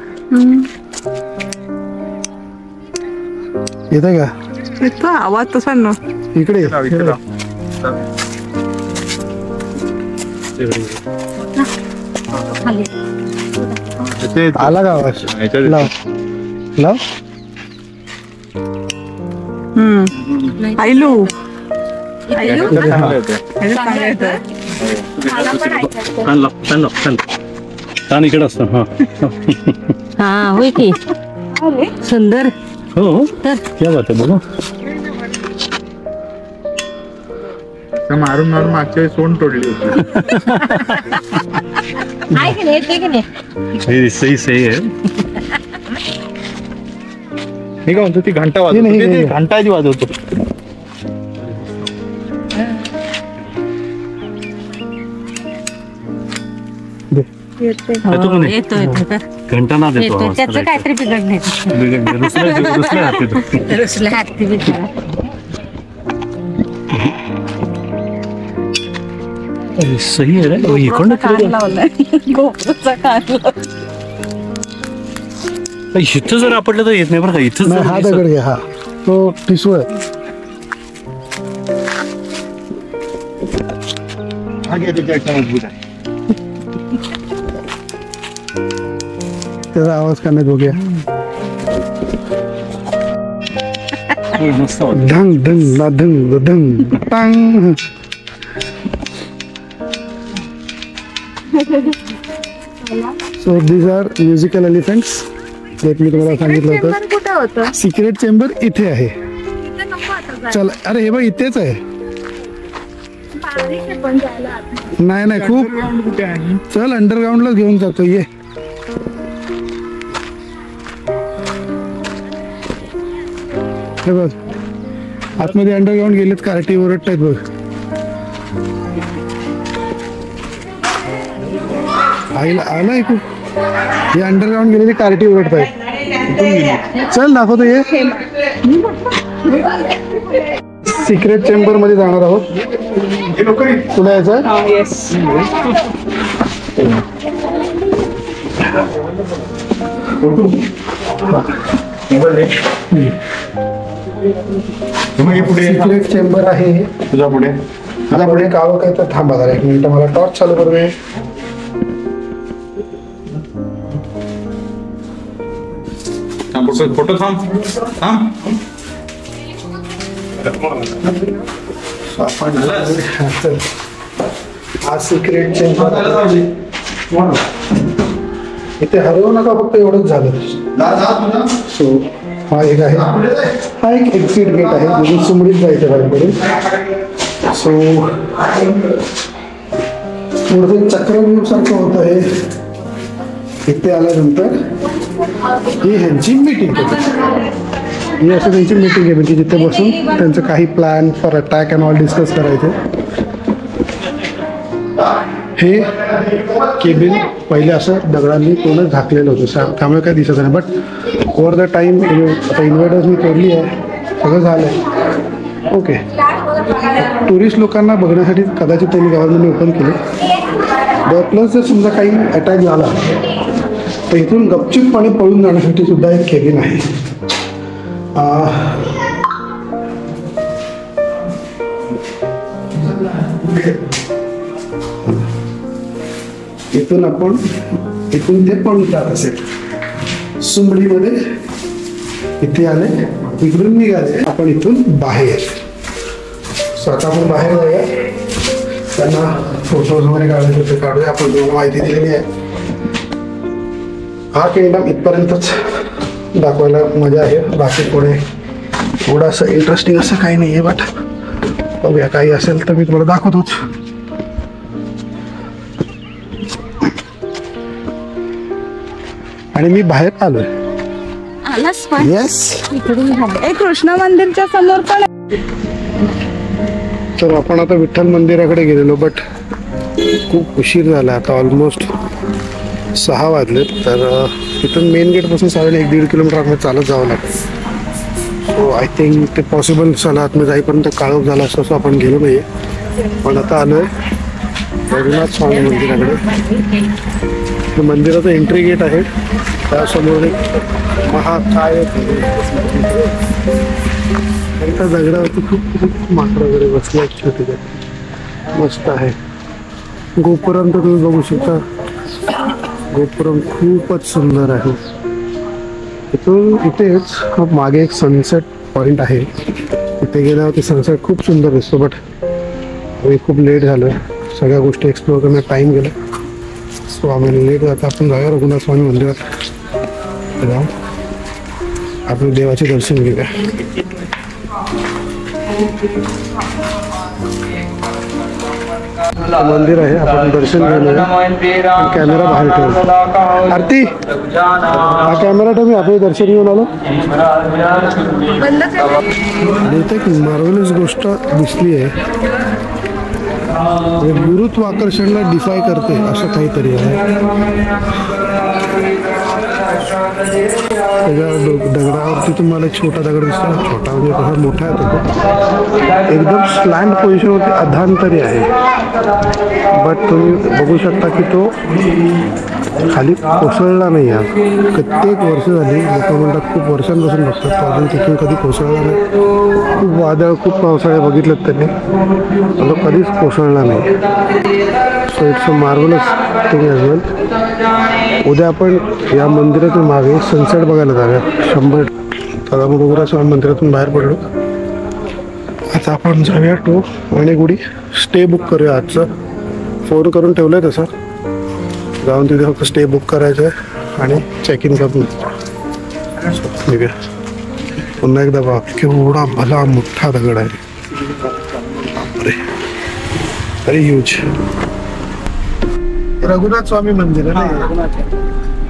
येते का? इथं आवाज तसा न. इकडे खाली आला का आवाज? लाव. आईलू कान इकडे असतं. हा होय की सुंदर. हो तर क्या बात आहे. बघा मारून मागच्या वेळी सोंड तोडली होती. आहे की नाही? येते की नाही? सही आहे. मी काय म्हणतो ती घंटा हे नाही, वाजवतो. हे घंटा आधी वाजवतो. येते. येतो का नाही? येतो तर घंटा ना देतो येतो. आवाज. त्याचं काहीतरी बिघड नाही. रुसल्या हाती तो. रुसला हाती बिचारा. अरे, सही आहे रे. इकडनं कान फिरलं. लावलाय. गोपुचा कान लावलाय. इथं जर आपटलं तर येत नाही बरं का. इथं नाही, हा दगड घ्या. हा तो ठिसूळ आहे. हा घे त्याच्या मजबूत आहे. त्याचा आवाज कानात बघूया. मस्त वाटतं. धंग धंग ला धंग धंग टांग. So these are musical elephants. मी तुम्हाला सांगितलं होतं चेंबर कुठे होतं? सिक्रेट चेंबर इथे आहे. इथे नको आता जायला. चल अरे हे बघ इथेच आहे. बारीक आहे पण जायला आत. नाही खूप. कुठे आहे? चल अंडरग्राऊंडलाच घेऊन जातो. ये हे बघ आतमध्ये अंडरग्राऊंड गेलेत. कार्टी ओरडतायत बघ. आईला आला ऐकू. हे अंडरग्राऊंड गेलेली कार्टी ओरडतायत. चल दाखवतो. ये सिक्रेट चेंबर मध्ये जाणार आहोत. तुला यायचं? येस. सिक्रेट चेंबर आहे तुझ्या पुढे गावं काय तर थांबा जरा 1 मिनिट, मला टॉर्च चालू करू दे. फोटो थांब. हा सिक्रेट चेंबर. इथे हरवू नका, फक्त एवढंच झालं. सो हा एक आहे, हा एक एक्झिट गेट आहे, म्हणजे सुमडीत जायचं बाहेर. सो थोडंसं चक्रव्यूह सारखं होत आहे. इथे आल्यानंतर ही ह्यांची मीटिंग ही असं त्यांची मीटिंग आहे, म्हणजे जिथे बसून त्यांचं काही plan for attack and all discuss करायचे. हे केबिन पहिले असं दगडांनी पूर्ण झाकलेलं होतं, त्यामुळे काही दिसत नाही. बट ओव्हर द टाईम आता इन्व्हर्टर्स मी तोडली आहे, सगळं झालं आहे. ओके, टुरिस्ट लोकांना बघण्यासाठी कदाचित त्यांनी गव्हर्नमेंटने ओपन केले. प्लस जर समजा काही अटॅक झाला तर इथून गपचूपपणे पळून जाण्यासाठी सुद्धा एक केबिन आहे. इथून ते पळून जात असेल. सुमडीमध्ये इथे आले, इकडून निघाले आपण इथून बाहेर. स्वतः आपण बाहेर जाऊया, त्यांना फोटोज वगैरे काढायचे होते काढूया. आपण तुम्हाला माहिती दिलेली आहे. हा किंगडम इथपर्यंतच दाखवायला मजा आहे, बाकी पुढे थोडं असं इंटरेस्टिंग असं काही नाही आहे. बट बघूया, काही असेल तर मी तुम्हाला दाखवतोच. आणि मी बाहेर आलोय. येस, कृष्ण मंदिरच्या समोर पण. तर आपण आता विठ्ठल मंदिराकडे गेलेलो, बट खूप उशीर झाला. आता ऑलमोस्ट 6 वाजलेत. तर इथून मेन गेटपासून साधारण 1-1.5 किलोमीटर आपल्याला चालत जावं लागतं. सो आय थिंक ते पॉसिबल झालं. आतमध्ये जाईपर्यंत काळोख झाला असं आपण गेलो नाही. पण आता आलोय रघुनाथ स्वामी मंदिराकडे. हे मंदिराचं एंट्री गेट आहे, त्यासमोर एक महाकाय त्या दगडावरती खूप माकडं वगैरे बसले आहेत, छोटे छोटे, मस्त आहे. गोपुरम तर तुम्ही बघू शकता, गोपुरम खूपच सुंदर आहे. इथेच मागे एक सनसेट पॉइंट आहे, तिथे गेल्यावरती सनसेट खूप सुंदर दिसतो. बट आम्ही खूप लेट झालो आहे, सगळ्या गोष्टी एक्सप्लोअर करण्यात टाईम गेला. सो आम्ही लेट जाता. आपण जाऊया रघुनाथ स्वामी मंदिरात, जाऊ आपल्या देवाचे दर्शन घेऊया. मंदिर आहे, आपण दर्शन घेऊया. कॅमेरा बाहेर ठेवू. आरती, हा कॅमेरा ठेवू, आपले दर्शन घेऊन आलो. आणि इथे एक मार्वलस गोष्ट दिसली आहे, गुरुत्वाकर्षणला डिफाय करते असं काहीतरी आहे. त्याच्या दगडावरती तुम्हाला एक छोटा दगड दिसतो, छोटा म्हणजे कसा मोठा आहे तो, एकदम स्लँड पोझिशनवरती अधांतरी आहे. बट तुम्ही बघू शकता की तो खाली कोसळला नाही आहे. कित्येक वर्ष झाली, लोक म्हणतात खूप वर्षांपासून बघतात, तो अजून तिथून कधी कोसळला नाही. खूप वादळ, खूप पावसाळे बघितलेत त्यांनी, तो कधीच कोसळला नाही. So it's a marvellous thing as well. उद्या आपण या मंदिरातून मागे सनसेट बघायला जाऊया 100. तर आपण रघुनाथ मंदिरातून बाहेर पडलो. आता आपण जाऊया टू मणेगुडी. स्टे बुक करूया आजचं, फोन करून ठेवलं आहे तसं. जाऊन तिथे फक्त स्टे बुक करायचं आहे आणि चेक इन करून निघूया. पुन्हा एकदा बघा केवढा भला मोठा दगड आहे, बापरे, व्हेरी ह्यूज. रघुनाथ स्वामी मंदिर आहे ना,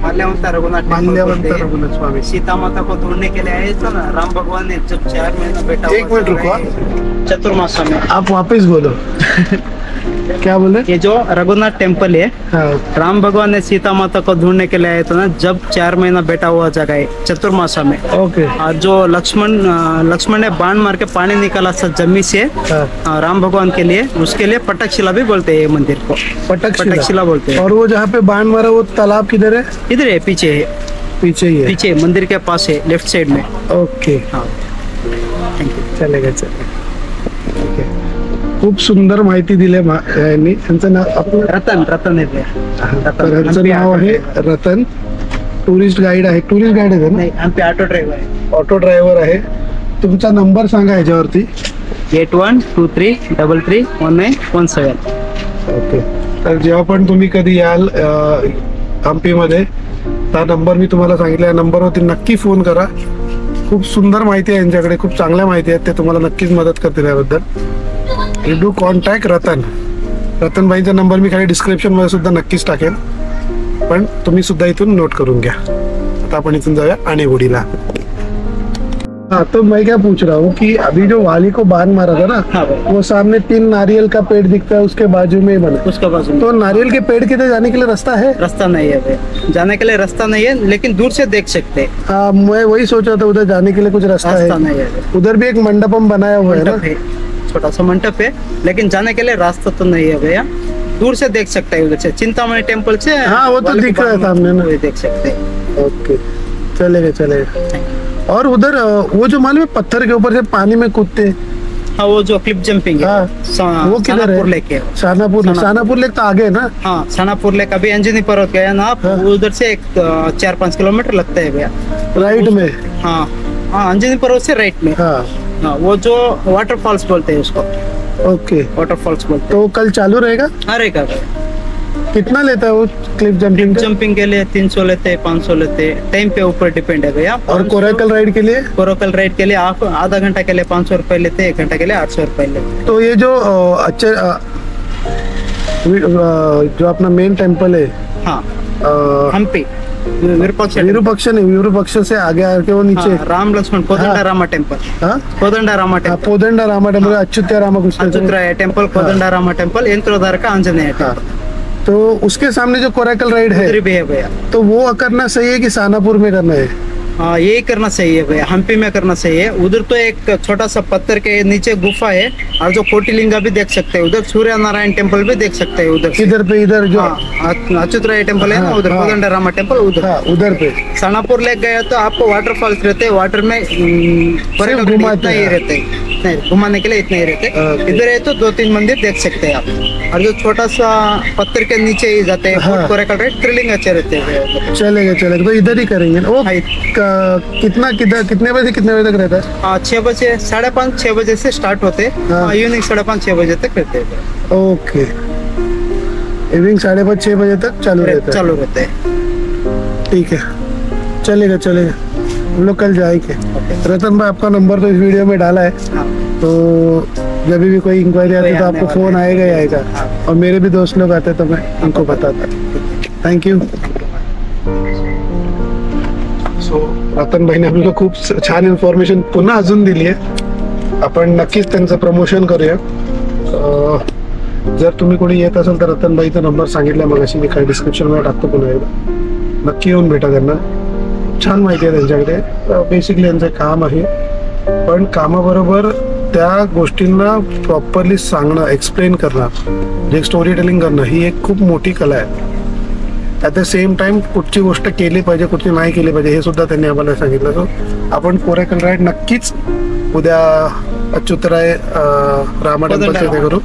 माल्यवंत रघुनाथ स्वामी. सीता माता को ढूंढने के लिए आए थे ना, राम भगवान ने जब 4 महीना बेटा. एक मिनट रुको, चतुर्मास में आप वापस बोलो. क्या बोले? ये जो रघुनाथ टेम्पल है, हाँ राम भगवान ने सीता माता को ढूंढने के लिए आए थे ना, जब 4 महीना बैठा हुआ जगह है चतुर्मासा में। ओके। और जो लक्ष्मण ने बाण मार के पानी निकाला जमीन से राम भगवान के लिए, उसके लिए पटकशिला भी बोलते हैं ये मंदिर को। पटकशिला बोलते हैं। और वो जहाँ पे बाण मारा वो तालाब किधर है? इधर है, पीछे है, पीछे ही है। पीछे मंदिर के पास है, लेफ्ट साइड में। ओके हाँ, चलेगा चलेगा। ओके, खूप सुंदर माहिती दिली यांनी. त्यांचं नाव रतन है भैया। तर यांचं नाव आहे रतन. टुरिस्ट गाईड आहे. टुरिस्ट गाईड आहे ना? नहीं, हम पे ऑटो ड्राइवर है। ऑटो ड्रायव्हर आहे. तुमचा नंबर सांगा ह्याच्यावरती. 8123331917. ओके. तर जेव्हा पण तुम्ही कधी याल हम्पीमध्ये, हा नंबर मी तुम्हाला सांगितला, या नंबरवरती नक्की फोन करा. खूप सुंदर माहिती आहे यांच्याकडे, खूप चांगल्या माहिती आहेत, ते तुम्हाला नक्कीच मदत करतील याबद्दल. यू डू कॉन्टॅक्ट रतनबाईंचा नंबर मी खाली डिस्क्रिप्शन मध्ये सुद्धा नक्कीच टाकेन, पण तुम्ही सुद्धा इथून नोट करून घ्या. आता आपण इथून जाऊया आनेगुडीला. हाँ, तो मैं क्या पूछ रहा हूँ कि अभी जो वाली को बाण मारा था ना, हाँ भाई। वो सामने 3 नारियल का पेड़ दिखता है, उसके बाजू में ही बना. उसके बाजू में तो नारियल के पेड़ के जाने के लिए रास्ता है? रास्ता नहीं है भैया, जाने के लिए रास्ता नहीं है, लेकिन दूर से देख सकते हैं। हाँ, मैं वही सोच रहा था, उधर जाने के लिए कुछ रास्ता रास्ता है? नहीं है, उधर भी एक मंडपम बनाया हुआ है ना? मंडप है, छोटा सा मंडप है, लेकिन जाने के लिए रास्ता तो नहीं है भैया। दूर से देख सकते हैं, उधर से चिंतामणि टेम्पल से। हाँ, वो तो वाली दिख रहा है को सामने ना। वही देख सकते हैं। ओके, चलेगा. और उधर वो जो मालूम है पत्थर के ऊपर से पानी में कूदते हैं, हाँ, वो जो क्लिप जंपिंग है, हाँ, वो किधर सानापुर है? लेक है। शानापुर लेक तो आगे है ना? हाँ, सानापुर लेक अभी अंजनी पर्वत गया ना आप, हाँ। उधर से 4-5 किलोमीटर लगता है भैया। राइट में? हाँ हाँ, अंजनी पर्वत से राइट में। हाँ, हाँ, वो जो वाटरफॉल्स बोलते हैं उसको, ओके. वाटरफॉल्स बोलते तो कल चालू रहेगा? हैं। अरे का कितना लेता है वो क्लिफ जंपिंग का? जंपिंग के लिए 300 लेते हैं, 500 लेते हैं, टाइम पे ऊपर डिपेंड है भैया। और कोराकल राइड के लिए? कोराकल राइड के लिए आप आधा घंटा के लिए 500 रुपए लेते हैं, 1 घंटा के लिए 800 रुपए लेते हैं। तो ये जो जो अपना मेन टेम्पल है, हाँ, हम्पी विरूपाक्ष विरूपक्ष से आगे आके वो नीचे, हाँ, राम लक्ष्मण कोदंडा रामा टेम्पल। हाँ, कोदंडा रामा टेम्पल, पोदंडा रामा टेम्पल, अच्युत्या रामा कुछ अच्युतराय टेम्पल, कोदंडा रामा टेम्पल, यंत्रोद्धार का आंजनेय हाँ. टेम्पल। तो उसके सामने जो कोराकल राइड है, उधर भी है भैया। तो वो करना सही है कि सानापुर में करना है? हाँ, यही करना चाहिए भैया, हम्पी में करना चाहिए। उधर तो एक छोटा सा पत्थर के नीचे गुफा है, और जो कोटिलिंगा भी देख सकते हैं उधर, सूर्य नारायण टेम्पल भी देख सकते हैं उधर से। इधर पे, इधर जो अच्युतराय टेम्पल है ना उधर, कोदंडा रामा टेम्पल उधर। हाँ, उधर पे सानापुर लेक गया तो आपको वाटरफॉल्स रहते हैं, वाटर में घुमाते इतना ही हैं। रहते हैं, नहीं घुमाने के लिए इतना ही रहते हैं। ओके। इधर है तो 2-3 मंदिर देख सकते हैं आप, और जो छोटा सा पत्थर के नीचे ही जाते हैं, हाँ। कोराकल राइड, थ्रिलिंग अच्छे रहते हैं। चलेगा. तो इधर ही करेंगे ना? वो हाँ, कितने बजे से कितने बजे तक रहता है? 6 बजे, 5:30-6 बजे से स्टार्ट होते हैं, हाँ। इवनिंग 5:30-6 बजे तक रहते हैं। ओके, इवनिंग 5:30-6 बजे तक चालू रहता है. चालू रहते हैं। ठीक है, चलेगा. हम लोग कल जाएंगे. रतन भाई, आपका नंबर तो इस वीडियो में डाला है, हाँ। तो जब भी कोई इंक्वायरी आती है तो आने आपको वाला फोन है। आएगा ही आएगा. हाँ। और मेरे भी दोस्त लोग आते तो मैं उनको बताता. Thank you. सो रतन भाईने आपल्याला खूप छान इन्फॉर्मेशन पुन्हा अजून दिली आहे. आपण नक्कीच त्यांचं प्रमोशन करूया. जर तुम्ही कोणी येत असेल तर रतन भाईचा नंबर सांगितला मगाशी, मी काही डिस्क्रिप्शन मध्ये टाकतो पुन्हा एकदा. नक्की येऊन भेटा त्यांना. छान माहिती आहे त्यांच्याकडे. बेसिकली यांचं काम आहे, पण कामाबरोबर त्या गोष्टींना प्रॉपरली सांगणं, एक्सप्लेन करणं, जे स्टोरी टेलिंग करणं, ही एक खूप मोठी कला आहे. ॲट द सेम टाइम कुठची गोष्ट केली पाहिजे, कुठची नाही केली पाहिजे, हे सुद्धा त्यांनी आम्हाला सांगितलं. सो आपण कोराकल राईड नक्कीच उद्या अच्युतराय रामा टेम्पलचे ते करू,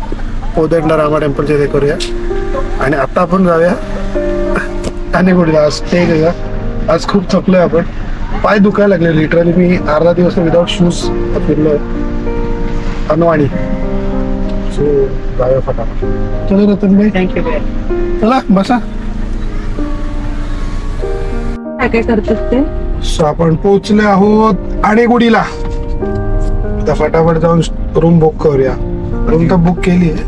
कोदंडा रामा टेम्पलचे ते करूया. आणि आता आपण जाऊया आनेगुडीला. आज स्टे करूया. आज खूप थकलोय आपण, पाय दुखायला लागले लिटरली. मी अर्धा दिवस विदाउट शूज फिरलोय अनवाणी. सो जाऊया फटाफट. चलो रतन भाई, थँक्यू भैया. चला बसा. काय करतात ते? सो आपण पोहोचले आहोत आनेगुडीला. आता फटाफट जाऊन रूम बुक करूया. रूम तर बुक केली आहे,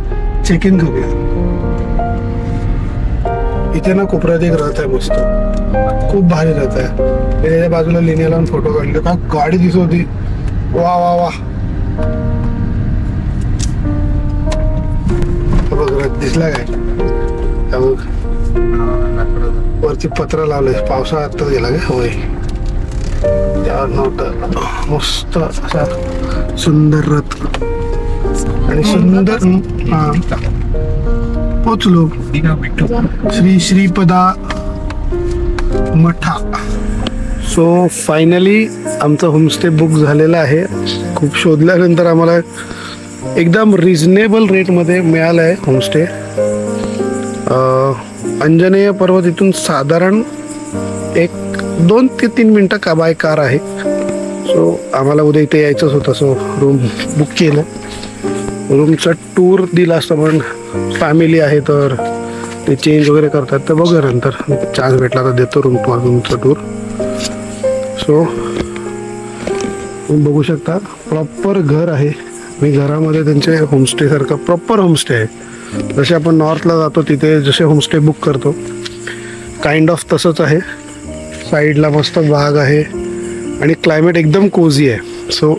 चेक इन करूया. इथे ना कोपऱ्यात एक राहत आहे मस्त, खूप भारी राहत आहे. त्याच्या बाजूला लिनिया लावून फोटो काढले. का गाडी दिसत होती, वा वा वा. दिसला काय? हा बघ, वरती पत्र लावलंय, पावसाळा आत्ताच गेला काय? होय, त्यावर नव्हतं. मस्त असा सुंदर रथ आणि सुंदर पोचलो श्री श्रीपदा मठा. सो फायनली आमचं होमस्टे बुक झालेलं आहे. खूप शोधल्यानंतर आम्हाला एकदम रिझनेबल रेटमध्ये मिळालं आहे होमस्टे. अंजनेय पर्वत इथून साधारण 2 ते 3 मिनटं बाय कार आहे. सो आम्हाला उद्या इथे यायचंच होतं, सो रूम बुक केलं. रूमचा टूर दिला असता, पण फॅमिली आहे तर ते चेंज वगैरे करतात, तर बघूया नंतर चान्स भेटला तर देतो रूमचा टूर. सो तुम्ही बघू शकता प्रॉपर घर आहे. मी घरामध्ये त्यांचे होमस्टे सारखं प्रॉपर होमस्टे आहे. जसे आपण नॉर्थला जातो तिथे जसे होमस्टे बुक करतो काइंड ऑफ तसंच आहे. साईडला मस्त बाग आहे आणि क्लायमेट एकदम कोझी आहे. So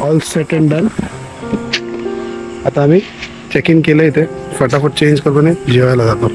all set and done. आता आम्ही चेक इन केलं इथे, फटाफट चेंज करून जेवायला जातो.